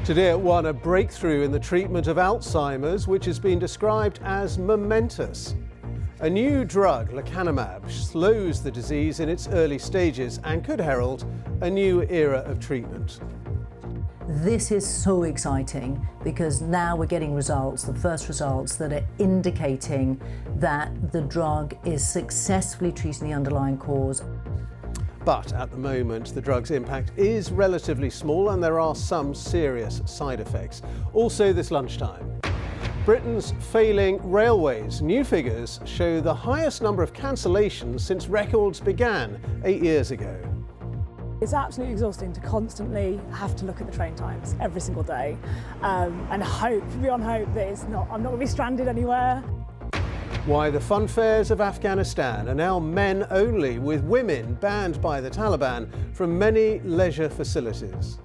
Today at 1, a breakthrough in the treatment of Alzheimer's, which has been described as momentous. A new drug, lecanemab, slows the disease in its early stages and could herald a new era of treatment. This is so exciting because now we're getting results, the first results that are indicating that the drug is successfully treating the underlying cause. But at the moment, the drug's impact is relatively small and there are some serious side effects. Also this lunchtime, Britain's failing railways. New figures show the highest number of cancellations since records began 8 years ago. It's absolutely exhausting to constantly have to look at the train times every single day and hope, beyond hope, that I'm not going to be stranded anywhere. Why the fun fairs of Afghanistan are now men only, with women banned by the Taliban from many leisure facilities.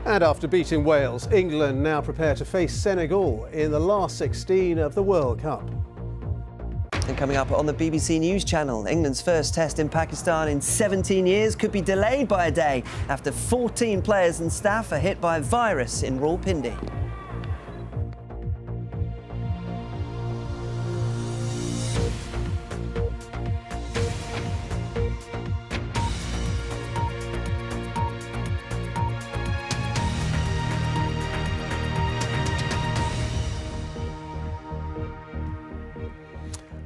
And after beating Wales, England now prepare to face Senegal in the last 16 of the World Cup. And coming up on the BBC News Channel, England's first test in Pakistan in 17 years could be delayed by a day after 14 players and staff are hit by a virus in Rawalpindi.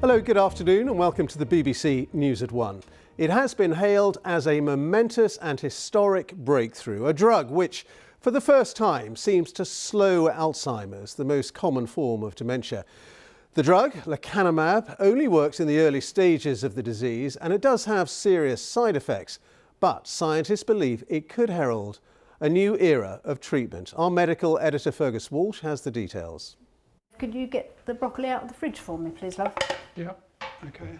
Hello, good afternoon and welcome to the BBC News at 1. It has been hailed as a momentous and historic breakthrough, a drug which, for the first time, seems to slow Alzheimer's, the most common form of dementia. The drug, lecanemab, only works in the early stages of the disease and it does have serious side effects, but scientists believe it could herald a new era of treatment. Our medical editor Fergus Walsh has the details. Could you get the broccoli out of the fridge for me, please, love? Yeah, okay.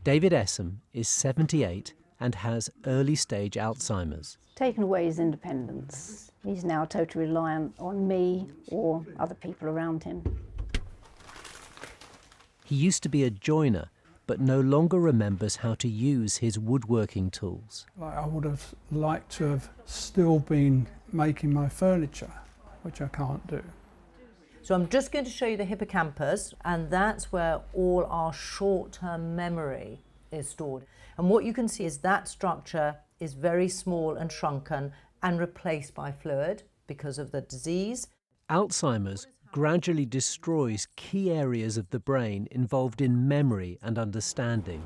David Essam is 78 and has early-stage Alzheimer's. Taken away his independence. He's now totally reliant on me or other people around him. He used to be a joiner, but no longer remembers how to use his woodworking tools. I would have liked to have still been making my furniture, which I can't do. So I'm just going to show you the hippocampus, and that's where all our short-term memory is stored. And what you can see is that structure is very small and shrunken and replaced by fluid because of the disease. Alzheimer's gradually destroys key areas of the brain involved in memory and understanding.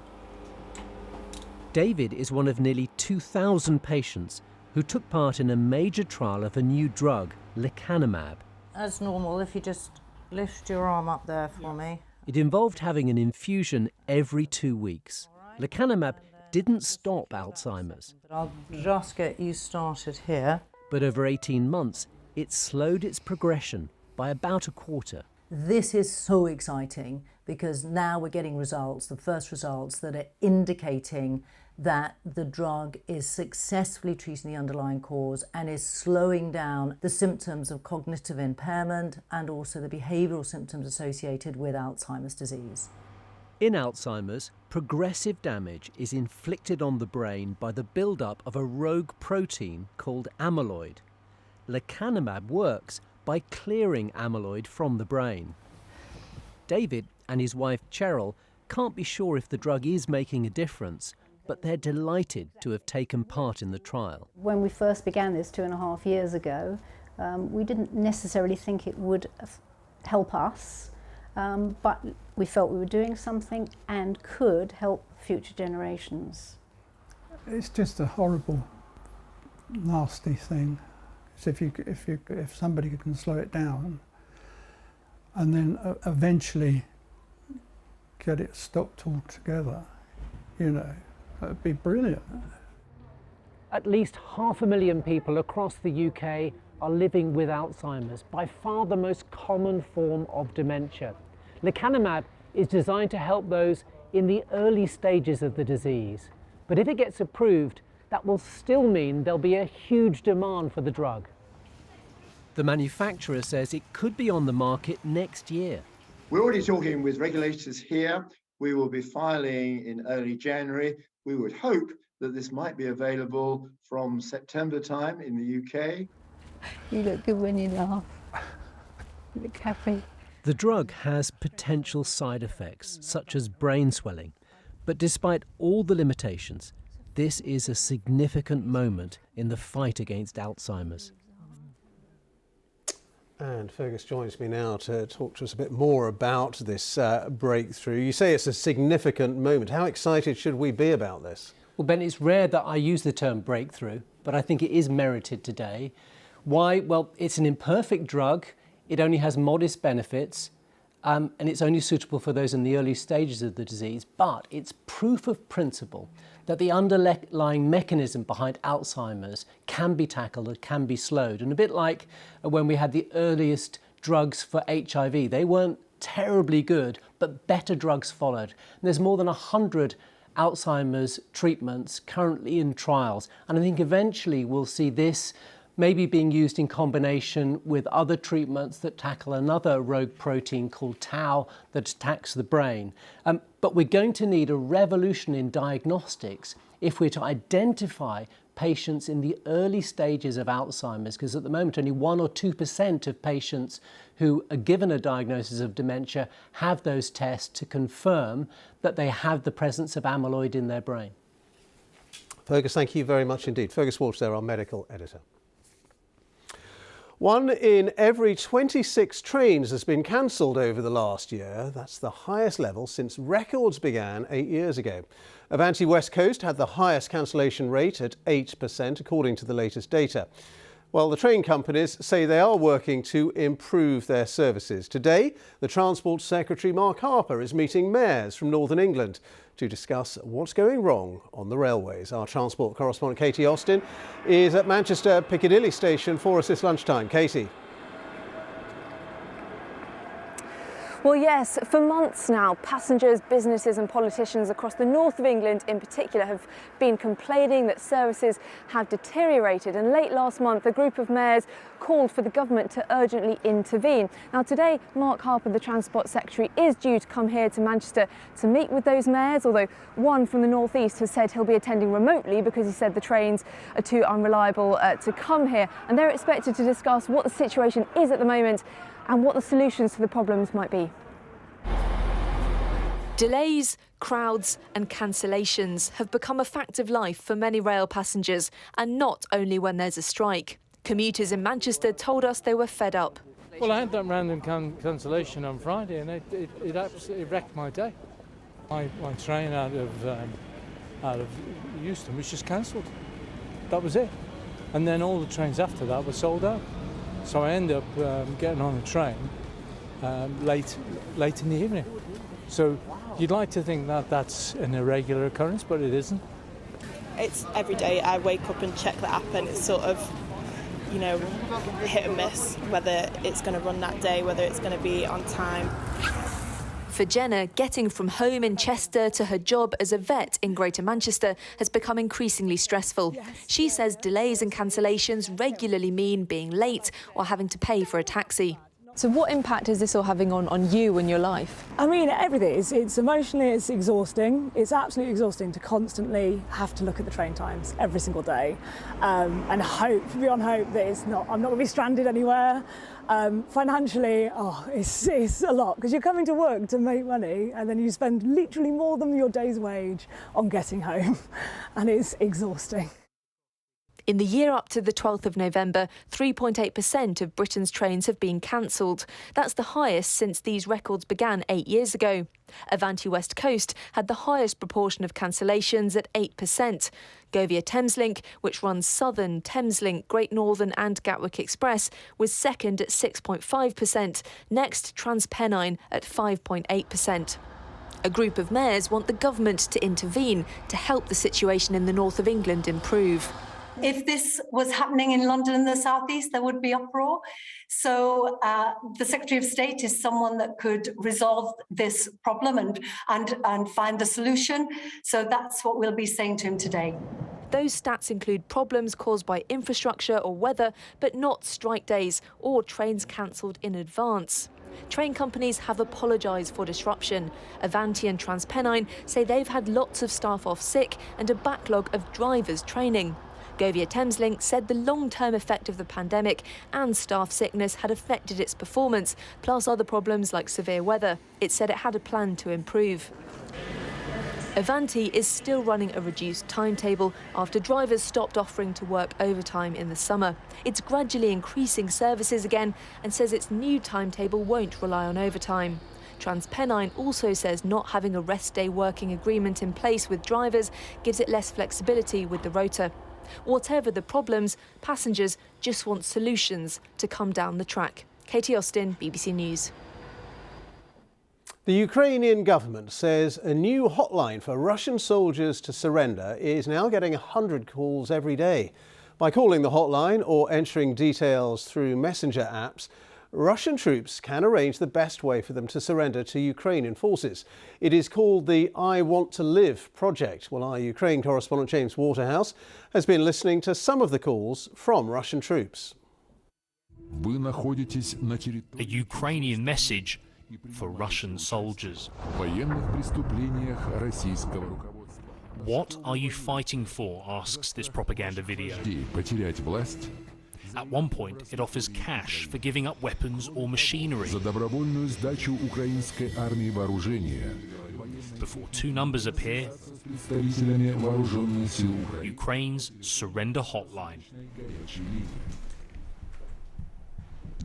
David is one of nearly 2,000 patients who took part in a major trial of a new drug, lecanemab. As normal, if you just lift your arm up there for me. It involved having an infusion every 2 weeks. Lecanemab didn't stop Alzheimer's. But I'll just get you started here. But over 18 months, it slowed its progression by about a quarter. This is so exciting because now we're getting results, the first results that are indicating that the drug is successfully treating the underlying cause and is slowing down the symptoms of cognitive impairment and also the behavioural symptoms associated with Alzheimer's disease. In Alzheimer's, progressive damage is inflicted on the brain by the build-up of a rogue protein called amyloid. Lecanemab works by clearing amyloid from the brain. David and his wife Cheryl can't be sure if the drug is making a difference, but they're delighted to have taken part in the trial. When we first began this 2.5 years ago, we didn't necessarily think it would help us, but we felt we were doing something and could help future generations. It's just a horrible, nasty thing. So if somebody can slow it down and then eventually get it stopped altogether, you know, that'd be brilliant. At least 500,000 people across the UK are living with Alzheimer's, by far the most common form of dementia. Lecanemab is designed to help those in the early stages of the disease. But if it gets approved, that will still mean there'll be a huge demand for the drug. The manufacturer says it could be on the market next year. We're already talking with regulators here. We will be filing in early January. We would hope that this might be available from September time in the UK. You look good when you laugh. You look happy. The drug has potential side effects, such as brain swelling. But despite all the limitations, this is a significant moment in the fight against Alzheimer's. And Fergus joins me now to talk to us a bit more about this breakthrough. You say it's a significant moment. How excited should we be about this? Well, Ben, it's rare that I use the term breakthrough, but I think it is merited today. Why? Well, it's an imperfect drug. It only has modest benefits, and it's only suitable for those in the early stages of the disease. But it's proof of principle that the underlying mechanism behind Alzheimer's can be tackled and can be slowed. And a bit like when we had the earliest drugs for HIV, they weren't terribly good, but better drugs followed. And there's more than 100 Alzheimer's treatments currently in trials. And I think eventually we'll see this maybe being used in combination with other treatments that tackle another rogue protein called tau that attacks the brain. But we're going to need a revolution in diagnostics if we're to identify patients in the early stages of Alzheimer's, because at the moment only 1 or 2% of patients who are given a diagnosis of dementia have those tests to confirm that they have the presence of amyloid in their brain. Fergus, thank you very much indeed. Fergus Walsh there, our medical editor. 1 in every 26 trains has been cancelled over the last year. That's the highest level since records began 8 years ago. Avanti West Coast had the highest cancellation rate at 8%, according to the latest data. Well, the train companies say they are working to improve their services. Today, the Transport Secretary Mark Harper is meeting mayors from Northern England to discuss what's going wrong on the railways. Our transport correspondent Katie Austin is at Manchester Piccadilly station for us this lunchtime. Katie. Well, yes, for months now, passengers, businesses and politicians across the north of England in particular have been complaining that services have deteriorated. And late last month, a group of mayors called for the government to urgently intervene. Now today, Mark Harper, the Transport Secretary, is due to come here to Manchester to meet with those mayors, although one from the North East has said he'll be attending remotely because he said the trains are too unreliable to come here. And they're expected to discuss what the situation is at the moment and what the solutions to the problems might be. Delays, crowds and cancellations have become a fact of life for many rail passengers, and not only when there's a strike. Commuters in Manchester told us they were fed up. Well, I had that random cancellation on Friday and it absolutely wrecked my day. My train out of Euston was just cancelled. That was it. And then all the trains after that were sold out. So I ended up getting on a train late in the evening. So you'd like to think that that's an irregular occurrence, but it isn't. It's every day I wake up and check the app and it's sort of, you know, hit and miss, whether it's going to run that day, whether it's going to be on time. For Jenna, getting from home in Chester to her job as a vet in Greater Manchester has become increasingly stressful. Yes. She says delays and cancellations regularly mean being late or having to pay for a taxi. So what impact is this all having on you and your life? I mean, everything. It's emotionally, it's exhausting. It's absolutely exhausting to constantly have to look at the train times every single day and hope, beyond hope, that I'm not going to be stranded anywhere. Financially, it's a lot because you're coming to work to make money and then you spend literally more than your day's wage on getting home and it's exhausting. In the year up to the 12th of November, 3.8% of Britain's trains have been cancelled. That's the highest since these records began 8 years ago. Avanti West Coast had the highest proportion of cancellations at 8%. Govia Thameslink, which runs Southern, Thameslink, Great Northern and Gatwick Express, was second at 6.5%. Next, TransPennine at 5.8%. A group of mayors want the government to intervene to help the situation in the north of England improve. If this was happening in London and the South East, there would be uproar. So the Secretary of State is someone that could resolve this problem and find the solution. So that's what we'll be saying to him today. Those stats include problems caused by infrastructure or weather, but not strike days or trains cancelled in advance. Train companies have apologised for disruption. Avanti and TransPennine say they've had lots of staff off sick and a backlog of drivers training. Govia Thameslink said the long-term effect of the pandemic and staff sickness had affected its performance, plus other problems like severe weather. It said it had a plan to improve. Avanti is still running a reduced timetable after drivers stopped offering to work overtime in the summer. It's gradually increasing services again and says its new timetable won't rely on overtime. TransPennine also says not having a rest day working agreement in place with drivers gives it less flexibility with the rota. Whatever the problems, passengers just want solutions to come down the track. Katie Austin, BBC News. The Ukrainian government says a new hotline for Russian soldiers to surrender is now getting 100 calls every day. By calling the hotline or entering details through messenger apps, Russian troops can arrange the best way for them to surrender to Ukrainian forces. It is called the I Want to Live project. Well, our Ukraine correspondent James Waterhouse has been listening to some of the calls from Russian troops. A Ukrainian message for Russian soldiers. What are you fighting for? Asks this propaganda video. At one point, it offers cash for giving up weapons or machinery. Before two numbers appear, Ukraine's surrender hotline.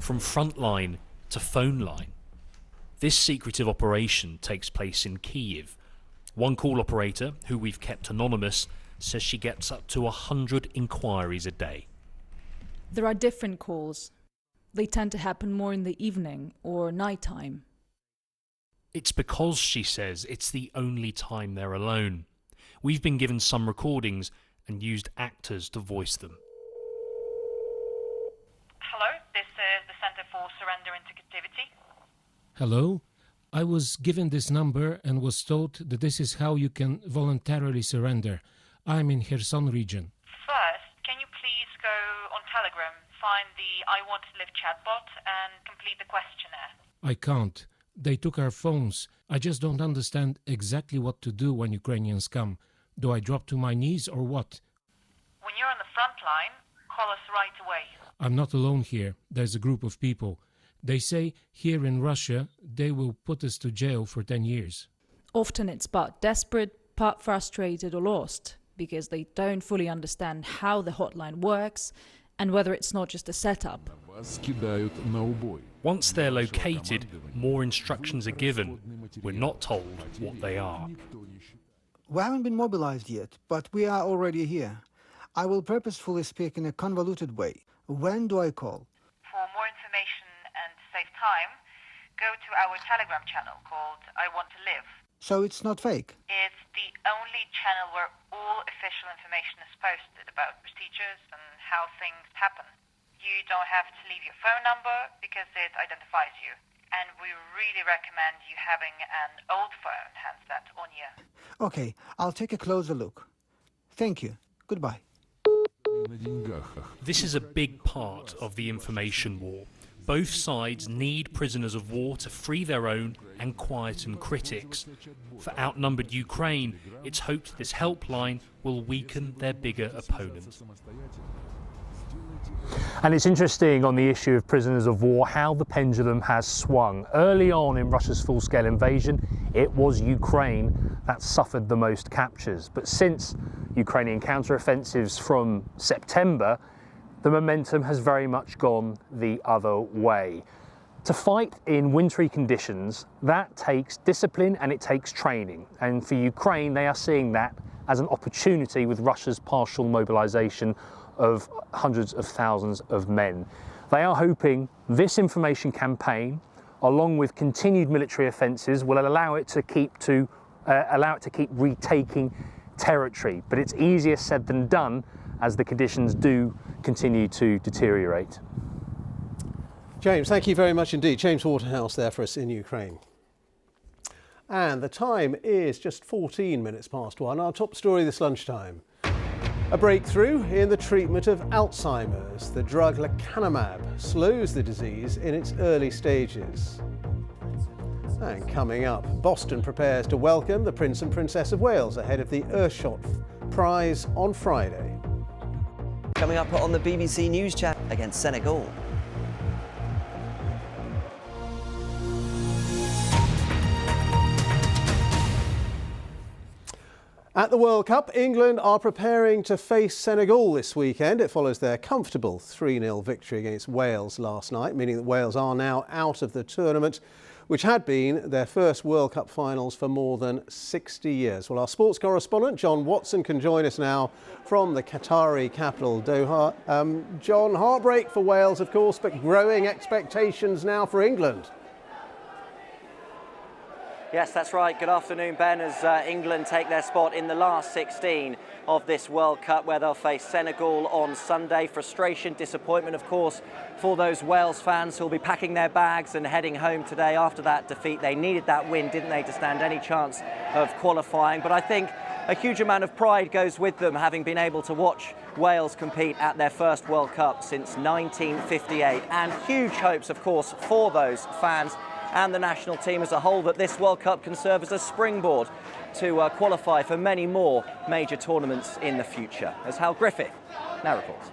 From frontline to phone line. This secretive operation takes place in Kyiv. One call operator, who we've kept anonymous, says she gets up to 100 inquiries a day. There are different calls. They tend to happen more in the evening or nighttime. It's because, she says, it's the only time they're alone. We've been given some recordings and used actors to voice them. Hello, this is the Center for Surrender into Captivity. Hello, I was given this number and was told that this is how you can voluntarily surrender. I'm in Kherson region. First, can you please go on Telegram, find the I Want to Live chatbot and complete the questionnaire? I can't. They took our phones. I just don't understand exactly what to do when Ukrainians come. Do I drop to my knees or what? When you're on the front line, call us right away. I'm not alone here. There's a group of people. They say here in Russia they will put us to jail for 10 years. Often it's part desperate, part frustrated or lost, because they don't fully understand how the hotline works and whether it's not just a setup. Once they're located, more instructions are given. We're not told what they are. We haven't been mobilized yet, but we are already here. I will purposefully speak in a convoluted way. When do I call? For more information and to save time, go to our Telegram channel called I Want to Live. So it's not fake? It's the only channel where all official information is posted about procedures and how things happen. You don't have to leave your phone number because it identifies you. And we really recommend you having an old phone handset on you. Okay, I'll take a closer look. Thank you. Goodbye. This is a big part of the information war. Both sides need prisoners of war to free their own and quieten critics. For outnumbered Ukraine, it's hoped this helpline will weaken their bigger opponent. And it's interesting on the issue of prisoners of war how the pendulum has swung. Early on in Russia's full-scale invasion, it was Ukraine that suffered the most captures. But since Ukrainian counter-offensives from September, the momentum has very much gone the other way. To fight in wintry conditions, that takes discipline and it takes training. And for Ukraine, they are seeing that as an opportunity with Russia's partial mobilization of hundreds of thousands of men. They are hoping this information campaign, along with continued military offences, will allow it to keep retaking territory. But it's easier said than done as the conditions do continue to deteriorate. James, thank you very much indeed. James Waterhouse there for us in Ukraine. And the time is just 14 minutes past 1. Our top story this lunchtime. A breakthrough in the treatment of Alzheimer's. The drug lecanemab slows the disease in its early stages. And coming up, Boston prepares to welcome the Prince and Princess of Wales ahead of the Earthshot Prize on Friday. Coming up on the BBC News Channel against Senegal. At the World Cup, England are preparing to face Senegal this weekend. It follows their comfortable 3-0 victory against Wales last night, meaning that Wales are now out of the tournament, which had been their first World Cup finals for more than 60 years. Well, our sports correspondent, John Watson, can join us now from the Qatari capital, Doha. John, heartbreak for Wales, of course, but growing expectations now for England. Yes, that's right. Good afternoon, Ben, as England take their spot in the last 16 of this World Cup, where they'll face Senegal on Sunday. Frustration, disappointment, of course, for those Wales fans who'll be packing their bags and heading home today after that defeat. They needed that win, didn't they, to stand any chance of qualifying. But I think a huge amount of pride goes with them, having been able to watch Wales compete at their first World Cup since 1958. And huge hopes, of course, for those fans and the national team as a whole, that this World Cup can serve as a springboard to qualify for many more major tournaments in the future. As Hal Griffith now reports.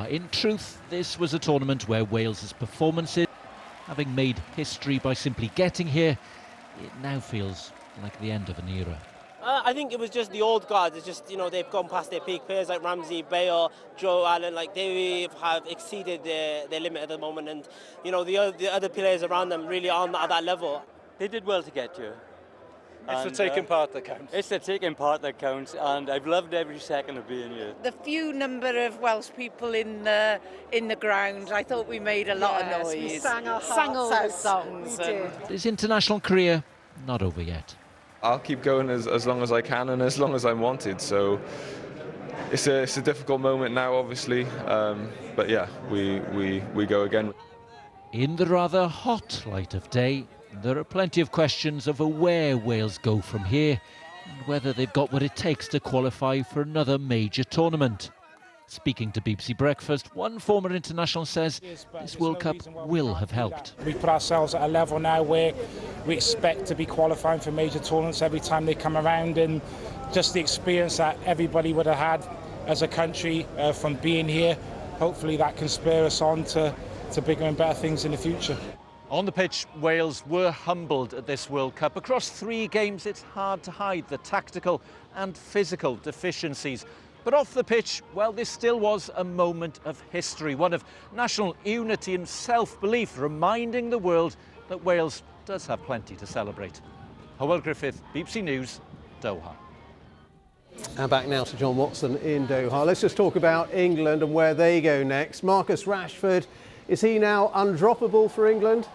In truth, this was a tournament where Wales's performances, having made history by simply getting here, it now feels like the end of an era. I think it was just the old guards. It's just, you know, they've gone past their peak. Players like Ramsey, Bale, Joe Allen, like they have exceeded their limit at the moment. And, you know, the other players around them really aren't at that level. They did well to get here. It's the taking part that counts. It's the taking part that counts, and I've loved every second of being here. The few number of Welsh people in the ground, I thought we made a lot of noise. We sang all the songs. We did. His international career not over yet. I'll keep going as long as I can and as long as I'm wanted. So it's a difficult moment now, obviously, but yeah, we go again. In the rather hot light of day, there are plenty of questions over where Wales go from here and whether they've got what it takes to qualify for another major tournament. Speaking to BBC Breakfast, one former international says this World Cup will have helped. We put ourselves at a level now where we expect to be qualifying for major tournaments every time they come around, and just the experience that everybody would have had as a country from being here, hopefully that can spur us on to bigger and better things in the future. On the pitch, Wales were humbled at this World Cup. Across 3 games, it's hard to hide the tactical and physical deficiencies. But off the pitch, well, this still was a moment of history, one of national unity and self-belief, reminding the world that Wales does have plenty to celebrate. Hywel Griffith, BBC News, Doha. And back now to John Watson in Doha. Let's just talk about England and where they go next. Marcus Rashford, is he now undroppable for England?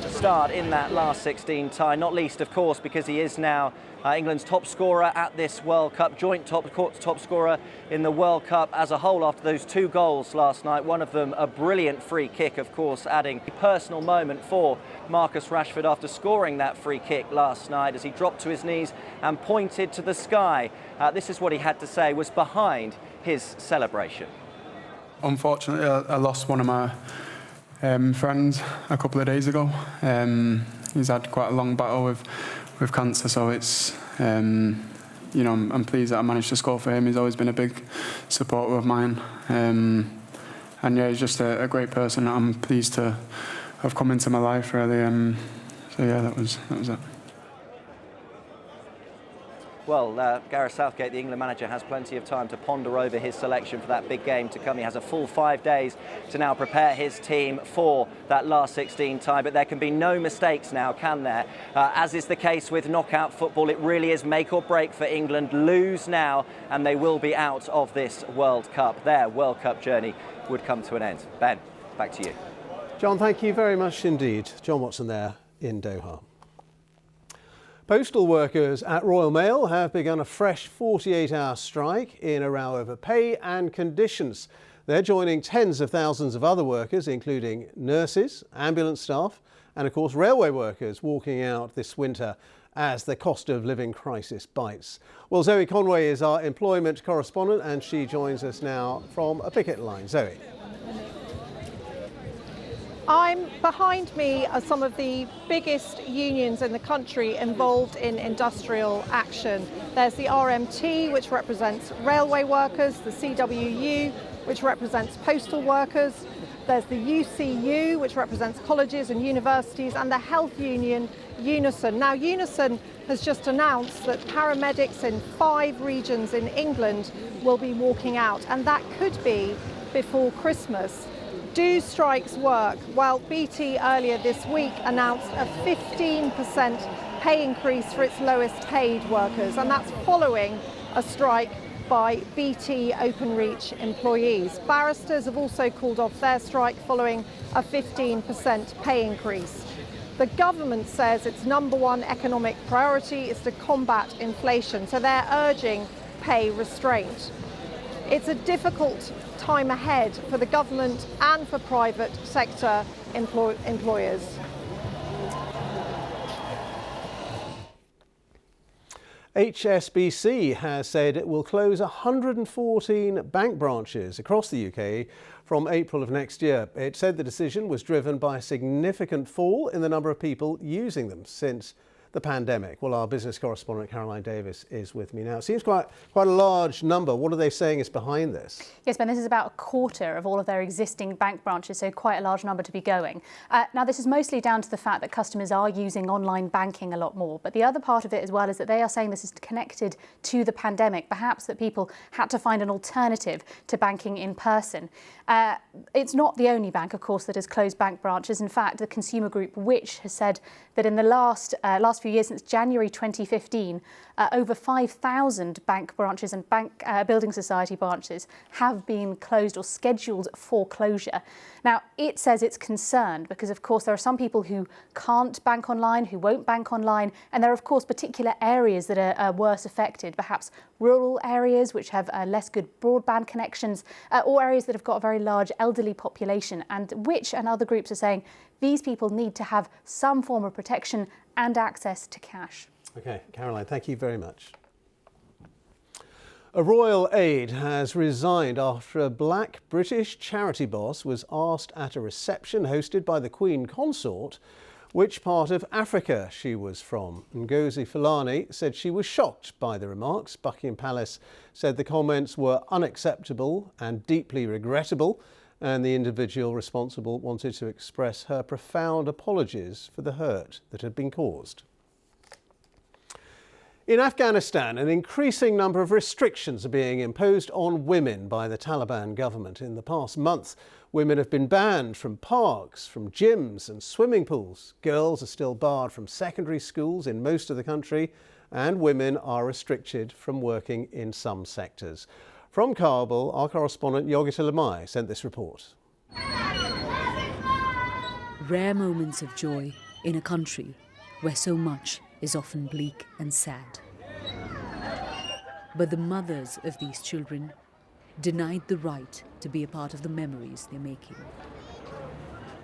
Start in that last 16 tie, not least, of course, because he is now England's top scorer at this World Cup, joint top scorer in the World Cup as a whole after those 2 goals last night. One of them a brilliant free kick, of course, adding a personal moment for Marcus Rashford after scoring that free kick last night as he dropped to his knees and pointed to the sky. This is what he had to say was behind his celebration. Unfortunately, I lost one of my friends a couple of days ago. He's had quite a long battle with cancer, so it's you know, I'm pleased that I managed to score for him. He's always been a big supporter of mine, and yeah, he's just a great person. I'm pleased to have come into my life, really. So yeah, that was it. Well, Gareth Southgate, the England manager, has plenty of time to ponder over his selection for that big game to come. He has a full 5 days to now prepare his team for that last 16 tie, but there can be no mistakes now, can there? As is the case with knockout football, it really is make or break for England. Lose now and they will be out of this World Cup. Their World Cup journey would come to an end. Ben, back to you. John, thank you very much indeed. John Watson there in Doha. Postal workers at Royal Mail have begun a fresh 48-hour strike in a row over pay and conditions. They're joining tens of thousands of other workers, including nurses, ambulance staff, and of course railway workers walking out this winter as the cost of living crisis bites. Well, Zoe Conway is our employment correspondent and she joins us now from a picket line. Zoe. Behind me are some of the biggest unions in the country involved in industrial action. There's the RMT, which represents railway workers, the CWU, which represents postal workers. There's the UCU, which represents colleges and universities, and the health union, Unison. Now, Unison has just announced that paramedics in 5 regions in England will be walking out, and that could be before Christmas. Do strikes work? Well, BT earlier this week announced a 15% pay increase for its lowest paid workers, and that's following a strike by BT Openreach employees. Barristers have also called off their strike following a 15% pay increase. The government says its #1 economic priority is to combat inflation, so they're urging pay restraint. It's a difficult time ahead for the government and for private sector employers. HSBC has said it will close 114 bank branches across the UK from April of next year. It said the decision was driven by a significant fall in the number of people using them since the pandemic. Well, our business correspondent Caroline Davis is with me now. It seems quite a large number. What are they saying is behind this? Yes, Ben, this is about a quarter of all of their existing bank branches, so quite a large number to be going. Now, this is mostly down to the fact that customers are using online banking a lot more. But the other part of it as well is that they are saying this is connected to the pandemic, perhaps that people had to find an alternative to banking in person. It's not the only bank, of course, that has closed bank branches. In fact, the consumer group Which has said that in the last few years, since January 2015, over 5,000 bank branches and building society branches have been closed or scheduled for closure. Now, it says it's concerned because, of course, there are some people who can't bank online, who won't bank online, and there are, of course, particular areas that are worse affected, perhaps rural areas which have less good broadband connections, or areas that have got a very large elderly population, and Which and other groups are saying these people need to have some form of protection and access to cash. OK, Caroline, thank you very much. A royal aide has resigned after a black British charity boss was asked at a reception hosted by the Queen Consort which part of Africa she was from. Ngozi Fulani said she was shocked by the remarks. Buckingham Palace said the comments were unacceptable and deeply regrettable, and the individual responsible wanted to express her profound apologies for the hurt that had been caused. In Afghanistan, an increasing number of restrictions are being imposed on women by the Taliban government. In the past month, women have been banned from parks, from gyms and swimming pools. Girls are still barred from secondary schools in most of the country, and women are restricted from working in some sectors. From Kabul, our correspondent Yogita Lamai sent this report. Rare moments of joy in a country where so much is often bleak and sad. But the mothers of these children denied the right to be a part of the memories they're making.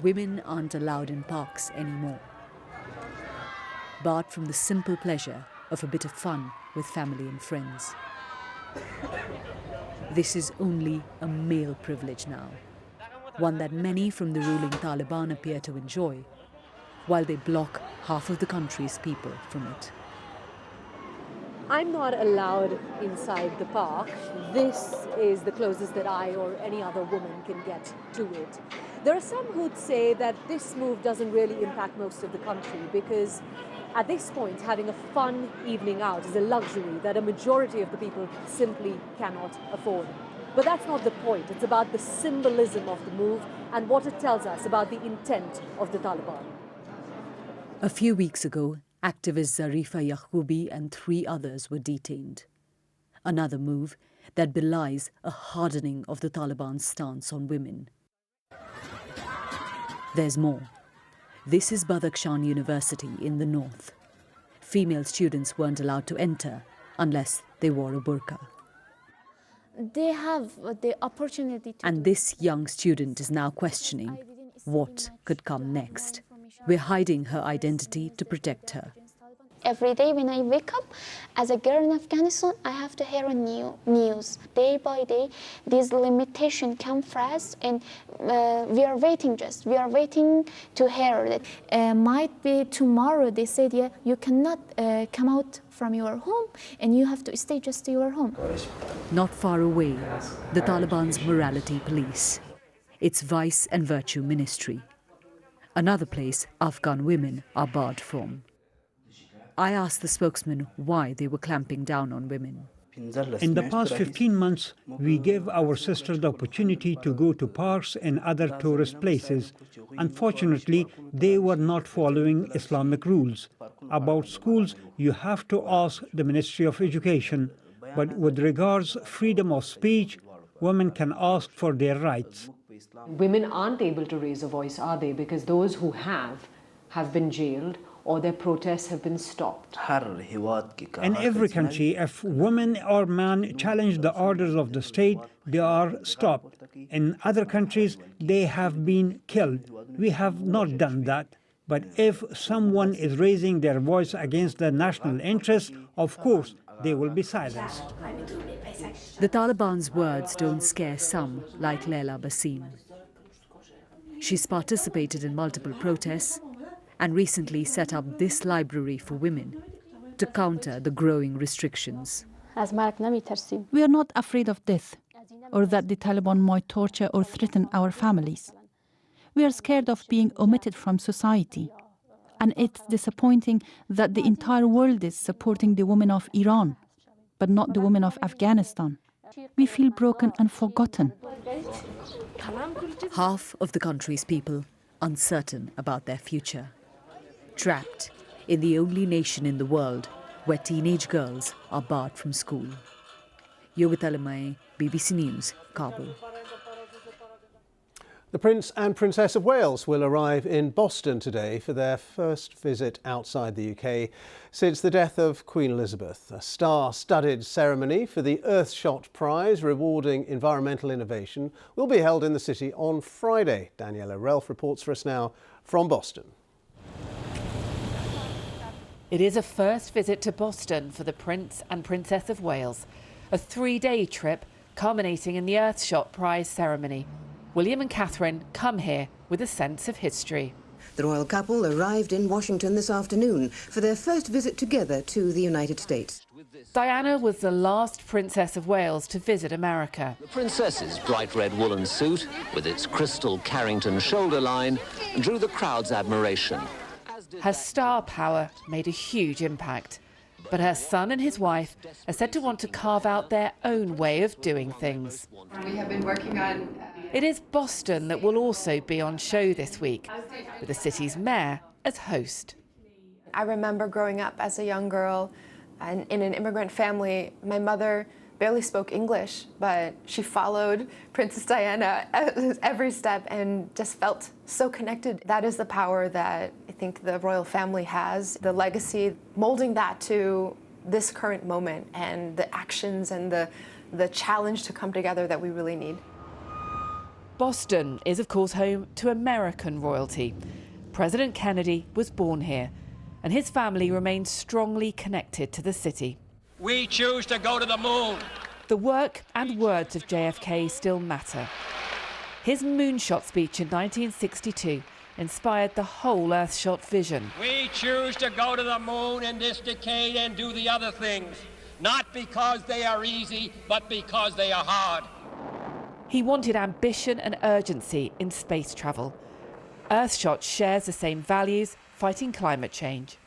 Women aren't allowed in parks anymore, barred from the simple pleasure of a bit of fun with family and friends. This is only a male privilege now, one that many from the ruling Taliban appear to enjoy, while they block half of the country's people from it. I'm not allowed inside the park. This is the closest that I or any other woman can get to it. There are some who'd say that this move doesn't really impact most of the country because at this point, having a fun evening out is a luxury that a majority of the people simply cannot afford. But that's not the point. It's about the symbolism of the move and what it tells us about the intent of the Taliban. A few weeks ago, activist Zarifa Yaqoubi and 3 others were detained. Another move that belies a hardening of the Taliban's stance on women. There's more. This is Badakhshan University in the north. Female students weren't allowed to enter unless they wore a burqa. They have the opportunity to... And this young student is now questioning what could come next. We're hiding her identity to protect her. every day when I wake up. As a girl in Afghanistan, I have to hear new news. Day by day, these limitations come fast, and we are waiting to hear that. Might be tomorrow, they said, yeah, you cannot come out from your home and you have to stay just to your home. Not far away, the Taliban's morality police, its vice and virtue ministry. Another place Afghan women are barred from. I asked the spokesman why they were clamping down on women. In the past 15 months, we gave our sisters the opportunity to go to parks and other tourist places. Unfortunately, they were not following Islamic rules. About schools, you have to ask the Ministry of Education. But with regards freedom of speech, women can ask for their rights. Women aren't able to raise a voice, are they? Because those who have been jailed or their protests have been stopped. In every country, if women or men challenge the orders of the state, they are stopped. In other countries, they have been killed. We have not done that. But if someone is raising their voice against the national interest, of course, they will be silenced. The Taliban's words don't scare some, like Leila Basim. She's participated in multiple protests and recently set up this library for women to counter the growing restrictions. We are not afraid of death or that the Taliban might torture or threaten our families. We are scared of being omitted from society. And it's disappointing that the entire world is supporting the women of Iran, but not the women of Afghanistan. We feel broken and forgotten. Half of the country's people uncertain about their future. Trapped in the only nation in the world where teenage girls are barred from school. Yogita Lemay, BBC News, Kabul. The Prince and Princess of Wales will arrive in Boston today for their first visit outside the UK since the death of Queen Elizabeth. A star-studded ceremony for the Earthshot Prize rewarding environmental innovation will be held in the city on Friday. Daniela Relf reports for us now from Boston. It is a first visit to Boston for the Prince and Princess of Wales, a 3-day trip culminating in the Earthshot Prize ceremony. William and Catherine come here with a sense of history. The royal couple arrived in Washington this afternoon for their first visit together to the United States. Diana was the last Princess of Wales to visit America. The princess's bright red woolen suit, with its crystal Carrington shoulder line, drew the crowd's admiration. Her star power made a huge impact. But her son and his wife are said to want to carve out their own way of doing things. We have been working on... It is Boston that will also be on show this week, with the city's mayor as host. I remember growing up as a young girl and in an immigrant family. My mother barely spoke English, but she followed Princess Diana every step and just felt so connected. That is the power that I think the royal family has, the legacy, molding that to this current moment and the actions and the challenge to come together that we really need. Boston is, of course, home to American royalty. President Kennedy was born here, and his family remains strongly connected to the city. We choose to go to the moon. The work and words of JFK still matter. His moonshot speech in 1962 inspired the whole Earthshot vision. We choose to go to the moon in this decade and do the other things, not because they are easy, but because they are hard. He wanted ambition and urgency in space travel. Earthshot shares the same values, fighting climate change.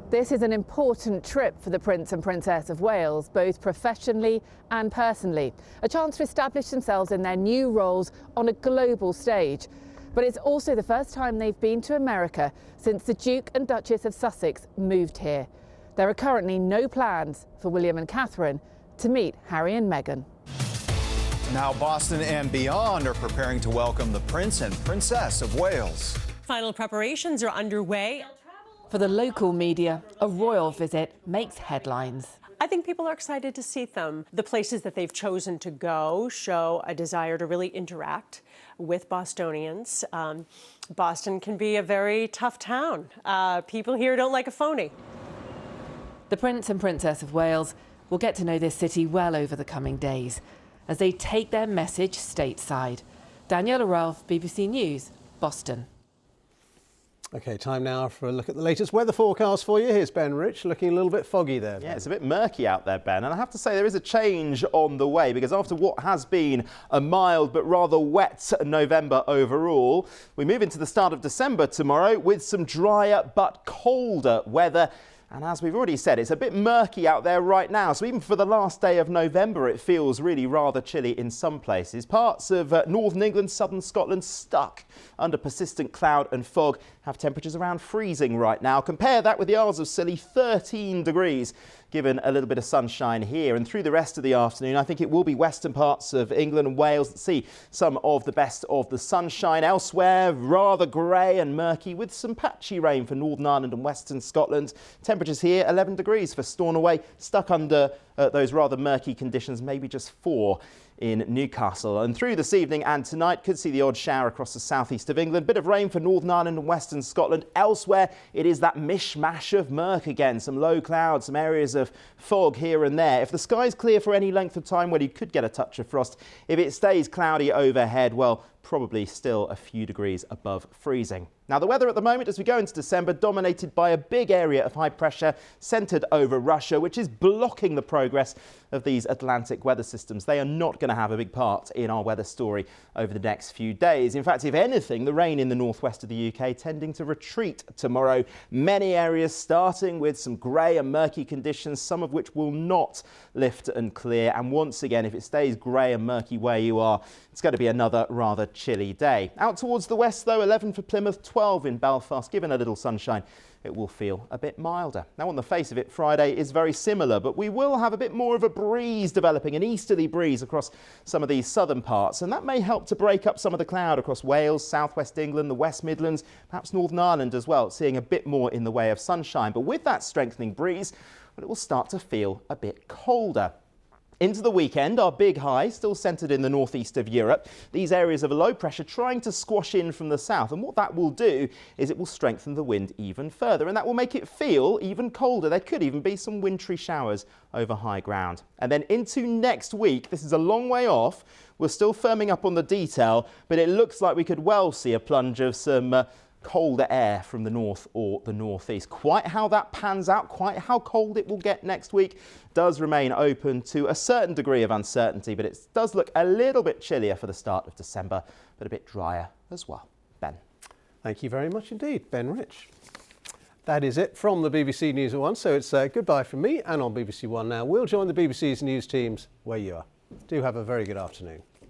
This is an important trip for the Prince and Princess of Wales, both professionally and personally. A chance to establish themselves in their new roles on a global stage. But it's also the first time they've been to America since the Duke and Duchess of Sussex moved here. There are currently no plans for William and Catherine to meet Harry and Meghan. Now Boston and beyond are preparing to welcome the Prince and Princess of Wales. Final preparations are underway. For the local media, a royal visit makes headlines. I think people are excited to see them. The places that they've chosen to go show a desire to really interact with Bostonians. Boston can be a very tough town. People here don't like a phony. The Prince and Princess of Wales will get to know this city well over the coming days as they take their message stateside. Daniela Ralph, BBC News, Boston. OK, time now for a look at the latest weather forecast for you. Here's Ben Rich, looking a little bit foggy there. Yeah, it's a bit murky out there, Ben, and I have to say there is a change on the way, because after what has been a mild but rather wet November overall, we move into the start of December tomorrow with some drier but colder weather. And as we've already said, it's a bit murky out there right now. So even for the last day of November, it feels really rather chilly in some places. Parts of northern England, southern Scotland stuck under persistent cloud and fog, have temperatures around freezing right now. Compare that with the Isles of Scilly, 13 degrees, given a little bit of sunshine here. And through the rest of the afternoon, I think it will be western parts of England and Wales that see some of the best of the sunshine. Elsewhere, rather grey and murky with some patchy rain for Northern Ireland and western Scotland. Temperatures here, 11 degrees for Stornoway, stuck under those rather murky conditions, maybe just 4 in Newcastle. And through this evening and tonight, could see the odd shower across the southeast of England. Bit of rain for Northern Ireland and western Scotland. Elsewhere, it is that mishmash of murk again. Some low clouds, some areas of fog here and there. If the sky's clear for any length of time, well, you could get a touch of frost. If it stays cloudy overhead, well, probably still a few degrees above freezing. Now, the weather at the moment as we go into December, dominated by a big area of high pressure centred over Russia, which is blocking the progress of these Atlantic weather systems. They are not going to have a big part in our weather story over the next few days. In fact, if anything, the rain in the northwest of the UK tending to retreat tomorrow. Many areas starting with some grey and murky conditions, some of which will not lift and clear. And once again, if it stays grey and murky where you are, it's going to be another rather chilly day. Out towards the west, though, 11 for Plymouth, 12 in Belfast. Given a little sunshine, it will feel a bit milder. Now, on the face of it, Friday is very similar, but we will have a bit more of a breeze developing, an easterly breeze across some of these southern parts, and that may help to break up some of the cloud across Wales, southwest England, the West Midlands, perhaps Northern Ireland as well, seeing a bit more in the way of sunshine. But with that strengthening breeze, well, it will start to feel a bit colder. Into the weekend, our big high still centred in the northeast of Europe. These areas of a low pressure trying to squash in from the south. And what that will do is it will strengthen the wind even further. And that will make it feel even colder. There could even be some wintry showers over high ground. And then into next week, this is a long way off. We're still firming up on the detail, but it looks like we could well see a plunge of some colder air from the north or the northeast. Quite how that pans out, quite how cold it will get next week does remain open to a certain degree of uncertainty, but it does look a little bit chillier for the start of December, but a bit drier as well. Ben. Thank you very much indeed, Ben Rich. That is it from the BBC News at 1, so it's goodbye from me, and on BBC One now we'll join the BBC's news teams where you are. Do have a very good afternoon.